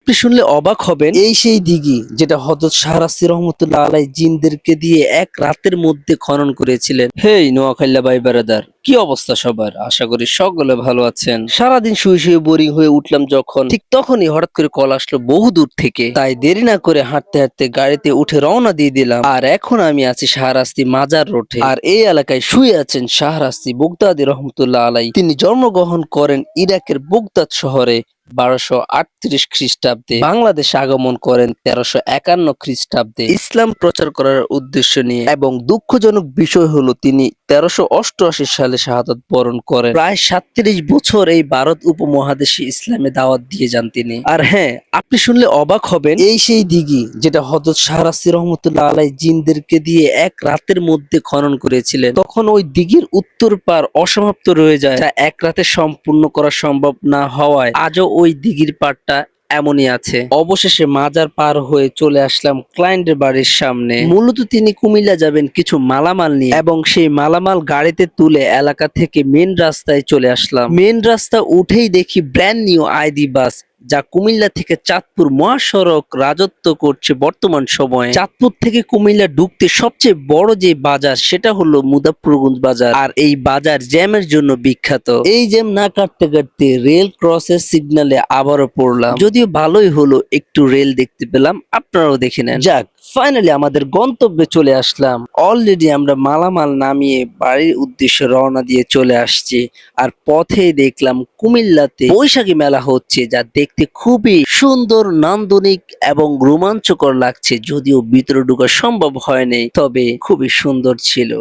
আপনি শুনলে অবাক হবেন, এই সেই দিঘি যেটা হযরত শাহরাস্তি রহমতুল্লাহ আলাইহি জিনদেরকে দিয়ে এক রাতের মধ্যে খনন করেছিলেন। হেই নোয়াখাইল্লা ভাই ব্রাদার, কি অবস্থা সবার? আশা করি সকলে ভালো আছেন। সারাদিন শুয়ে শুয়ে বোরিং হয়ে উঠলাম যখন, ঠিক তখনই হঠাৎ করে কল আসলো বহু দূর থেকে। তাই দেরি না করে হাঁটতে হাঁটতে গাড়িতে উঠে রওনা দিয়ে দিলাম। আর এখন আমি আছি শাহরাস্তি মাজার রোডে। আর এই এলাকায় শুয়ে আছেন শাহরাস্তি বগদাদী রহমতুল্লাহ আলাইহি। তিনি জন্মগ্রহণ করেন ইরাকের বগদাদ শহরে 1238 খ্রিস্টাব্দে, বাংলাদেশে আগমন করেন 1351 খ্রিস্টাব্দে ইসলাম প্রচার করার উদ্দেশ্য নিয়ে। এবং দুঃখজনক বিষয় হলো তিনি 1388 সালে শাহাদাত বরণ করেন। প্রায় 37 বছর এই ভারত উপমহাদেশে ইসলামে দাওয়াত দিয়ে যান তিনি। আর হ্যাঁ, আপনি শুনলে অবাক হবেন, এই সেই দিঘি যেটা হযরত শাহরাস্তি রহমতুল্লাহ আলাইহি জিনদেরকে দিয়ে এক রাতের মধ্যে খনন করেছিলেন। তখন ওই দিঘির উত্তর পার অসমাপ্ত রয়ে যায়, যা এক রাতে সম্পূর্ণ করা সম্ভব না হওয়ায় আজও ওই দিঘির পাড়টা এমনই আছে। অবশেষে মাজার পার হয়ে চলে আসলাম ক্লায়েন্টের বাড়ির সামনে। মূলত তিনি কুমিল্লা যাবেন কিছু মালামাল নিয়ে, এবং সেই মালামাল গাড়িতে তুলে এলাকা থেকে মেন রাস্তায় চলে আসলাম। মেন রাস্তা উঠেই দেখি ব্র্যান্ড নিউ আইডি বাস, যা কুমিল্লা থেকে চাঁদপুর মহাসড়ক রাজত্ব করছে বর্তমান সময়ে। চাঁদপুর থেকে কুমিল্লা ঢুকতে সবচেয়ে বড় যে বাজার সেটা হলো মুজাফফরগঞ্জ বাজার। আর এই বাজার জ্যামের জন্য বিখ্যাত। এই জ্যাম না কাটতে কাটতে রেল ক্রসের সিগনালে আবারও পড়লাম। যদিও ভালোই হলো, একটু রেল দেখতে পেলাম, আপনারাও দেখে নেন। যাক, ফাইনালি আমাদের গন্তব্যে চলে আসলাম। অলরেডি আমরা মালামাল নামিয়ে বাড়ির উদ্দেশ্যে রওনা দিয়ে চলে আসছি। আর পথেই দেখলাম কুমিল্লাতে বৈশাখী মেলা হচ্ছে, যা দেখতে খুবই সুন্দর, নান্দনিক এবং রোমাঞ্চকর লাগছে। যদিও ভিতরে ঢোকা সম্ভব হয়নি, তবে খুবই সুন্দর ছিল।